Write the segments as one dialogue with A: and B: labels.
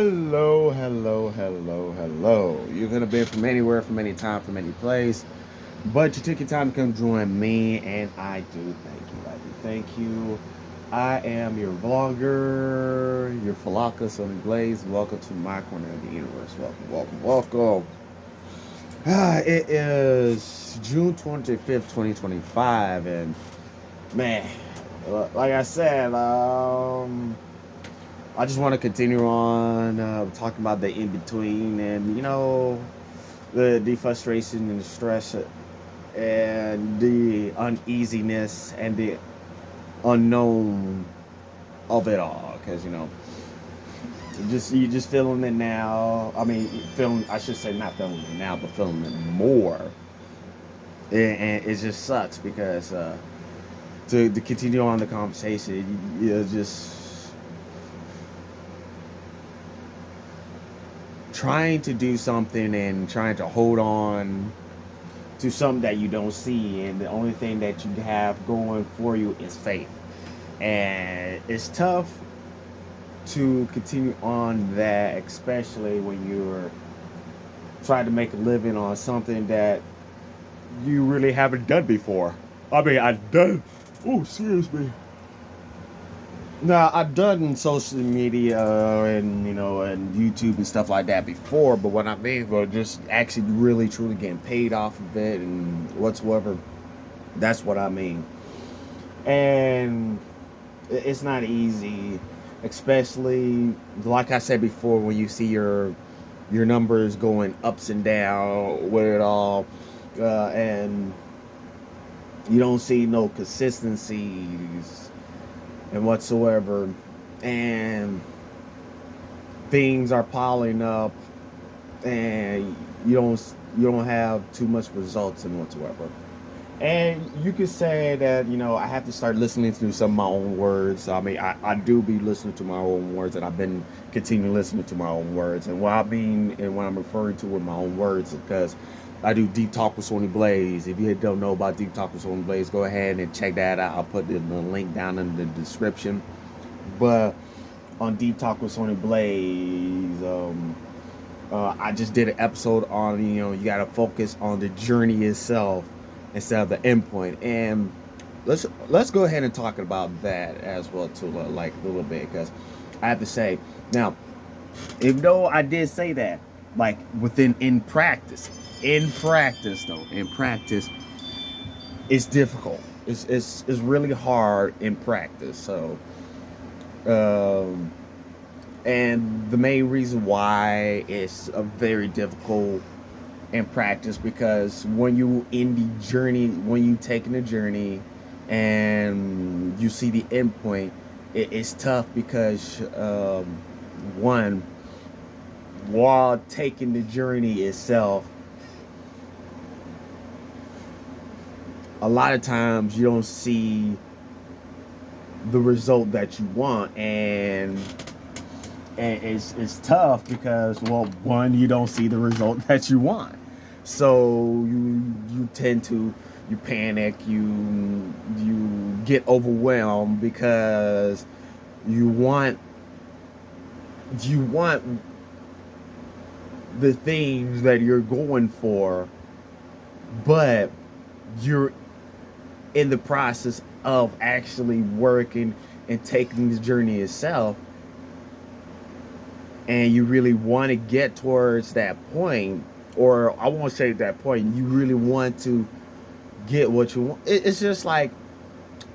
A: Hello, hello, hello, hello. You could have been from anywhere, from any time, from any place, but you took your time to come join me, and I do thank you. I do thank you. I am your vlogger, your Falaka Sony Blaze. Welcome to my corner of the universe. Welcome, welcome, welcome. It is June 25th, 2025, and man, like I said, I just want to continue on talking about the in between and the frustration and the stress and the uneasiness and the unknown of it all, because you just feeling it now. I mean, feeling, I should say, not feeling it now, but feeling it more. And it just sucks because to continue on the conversation, you just trying to do something and trying to hold on to something that you don't see, and the only thing that you have going for you is faith. And it's tough to continue on that, especially when you're trying to make a living on something that you really haven't done before. I mean, I've done. Oh, excuse me. Now, I've done social media and and YouTube and stuff like that before, but what I mean, but just actually really truly getting paid off of it and whatsoever, that's what I mean. And it's not easy, especially like I said before, when you see your numbers going ups and down with it all, and you don't see no consistencies and whatsoever, and things are piling up, and you don't have too much results in whatsoever. And you could say that I have to start listening to some of my own words. I mean, I do be listening to my own words, and I've been continuing listening to my own words. And what I mean and what I'm referring to with my own words is because I do Deep Talk with Sony Blaze. If you don't know about Deep Talk with Sony Blaze, go ahead and check that out. I'll put the link down in the description. But on Deep Talk with Sony Blaze, I just did an episode on you got to focus on the journey itself instead of the endpoint. And let's go ahead and talk about that as well too, like a little bit, because I have to say now, even though I did say that, like within in practice, it's difficult. It's really hard in practice. So, um, and the main reason why it's a very difficult in practice, because when you in the journey, when you taking the journey and you see the end point, it's tough because one, while taking the journey itself, a lot of times you don't see the result that you want, and it's tough because, well, one, you don't see the result that you want, so you tend to, you panic, you get overwhelmed because you want the things that you're going for, but you're in the process of actually working and taking the journey itself, and you really want to get towards that point, or I won't say that point, you really want to get what you want. It's just like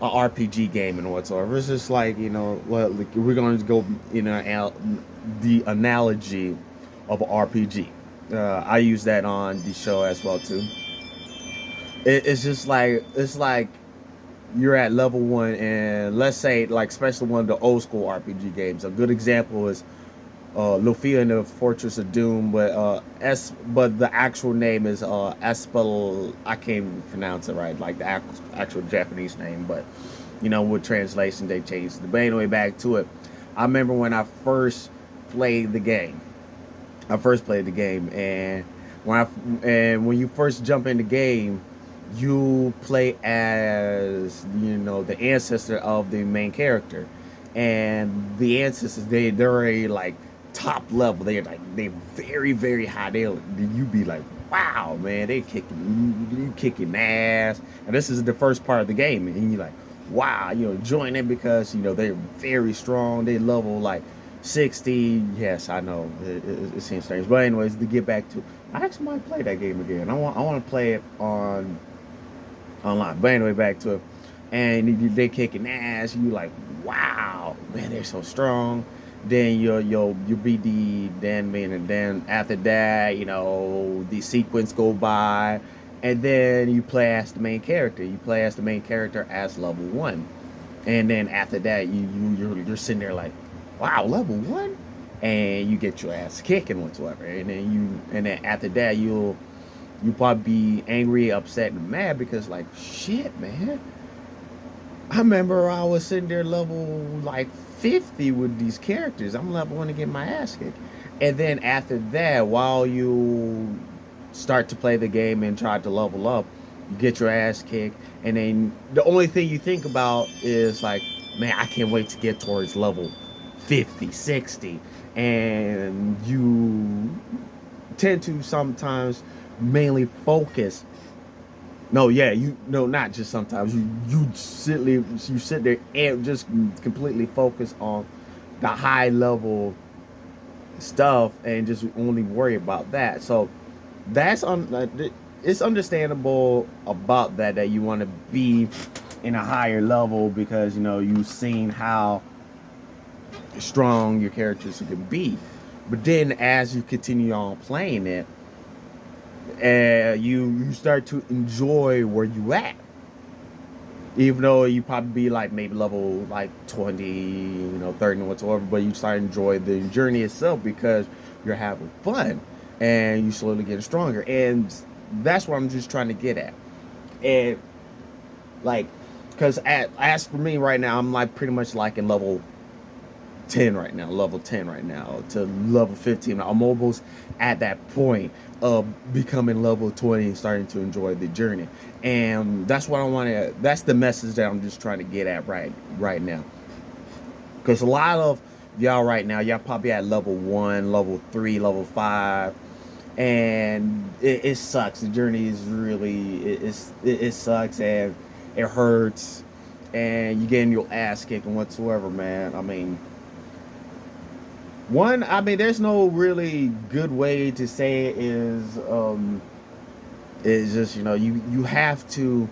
A: an RPG game and whatsoever. It's just like, well, like, we're going to go the analogy of an RPG. I use that on the show as well too. It's just like, it's like you're at level one, and let's say, like, especially one of the old school RPG games. A good example is Lufia in the Fortress of Doom, but the actual name is Espel. I can't even pronounce it right, like the actual Japanese name, but with translation they changed it. But anyway, back to it. I remember when I first played the game. And when you first jump in the game, you play as the ancestor of the main character, and the ancestors, they're a like top level. They're very, very high. You be like, wow, man, they kicking you kicking ass. And this is the first part of the game, and you're like, wow, enjoying it because they're very strong. They level like 60. Yes, I know it seems strange, but anyways, to get back to, I actually might play that game again. I want to play it online. But anyway, back to it. And they kicking ass. You like, wow, man, they're so strong. Then you beat the then man, and then after that, the sequence go by, and then you play as the main character. You play as the main character as level 1, and then after that, you're sitting there like, wow, level 1, and you get your ass kicking whatsoever, and then after that you probably be angry, upset, and mad because like, shit, man. I remember I was sitting there level like 50 with these characters. I'm level 1 to get my ass kicked. And then after that, while you start to play the game and try to level up, you get your ass kicked. And then the only thing you think about is like, man, I can't wait to get towards level 50, 60. And you tend to sometimes mainly focus. No, yeah, not just sometimes. You sit there and just completely focus on the high level stuff and just only worry about that. So it's understandable about that you want to be in a higher level because you've seen how strong your characters can be. But then as you continue on playing it, you start to enjoy where you at, even though you probably be like maybe level like 20, 30 whatsoever, but you start to enjoy the journey itself because you're having fun and you slowly getting stronger. And that's what I'm just trying to get at. And like, because as for me right now, I'm like pretty much like in level 10 right now to level 15. I'm almost at that point of becoming level 20 and starting to enjoy the journey. And that's what I want to, that's the message that I'm just trying to get at right now. Because a lot of y'all right now, y'all probably at level 1, level 3, level 5. And it sucks. The journey is really, it sucks and it hurts. And you're getting your ass kicked and whatsoever, man. I mean, there's no really good way to say it is just, you have to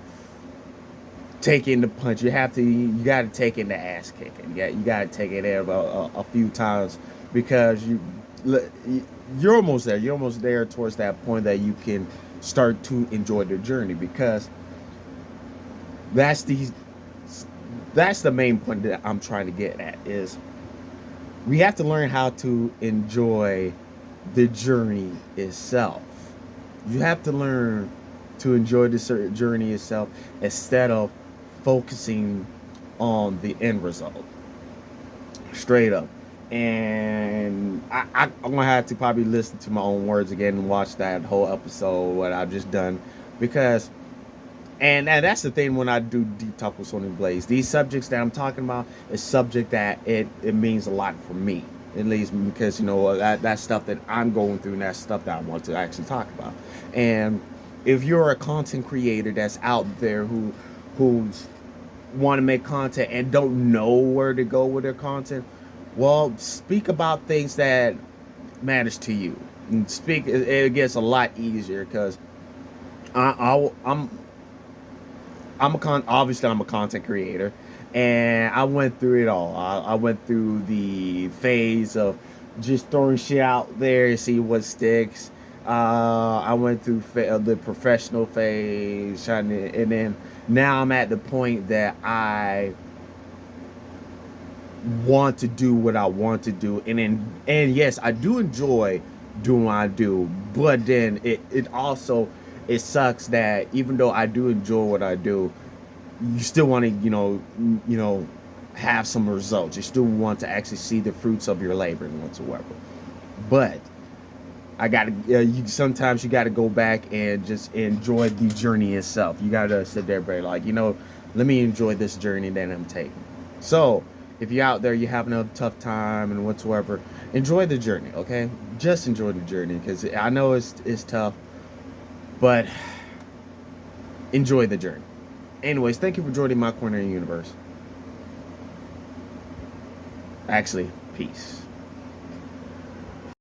A: take in the punch. You got to take in the ass kicking. You got to take it there a few times because you're almost there. You're almost there towards that point that you can start to enjoy the journey because that's the main point that I'm trying to get at is we have to learn how to enjoy the journey itself. You have to learn to enjoy the journey itself instead of focusing on the end result. Straight up. And I'm going to have to probably listen to my own words again and watch that whole episode, what I've just done. Because, and that's the thing when I do Deep Talk with Sony Blaze. These subjects that I'm talking about is subject that it means a lot for me. At least because, that's stuff that I'm going through and that's stuff that I want to actually talk about. And if you're a content creator that's out there who's want to make content and don't know where to go with their content, well, speak about things that matters to you. And it gets a lot easier because obviously I'm a content creator, and I went through it all. I went through the phase of just throwing shit out there and see what sticks. I went through the professional phase, and then now I'm at the point that I want to do what I want to do, and yes, I do enjoy doing what I do, but then it also it sucks that even though I do enjoy what I do, you still want to have some results. You still want to actually see the fruits of your labor and whatsoever. But I gotta sometimes you gotta go back and just enjoy the journey itself. You gotta sit there, bro, like, let me enjoy this journey that I'm taking. So if you're out there, you're having a tough time and whatsoever, Enjoy the journey, okay? Just enjoy the journey, because I know it's tough, but enjoy the journey. Anyways, thank you for joining my corner of the universe. Actually, peace.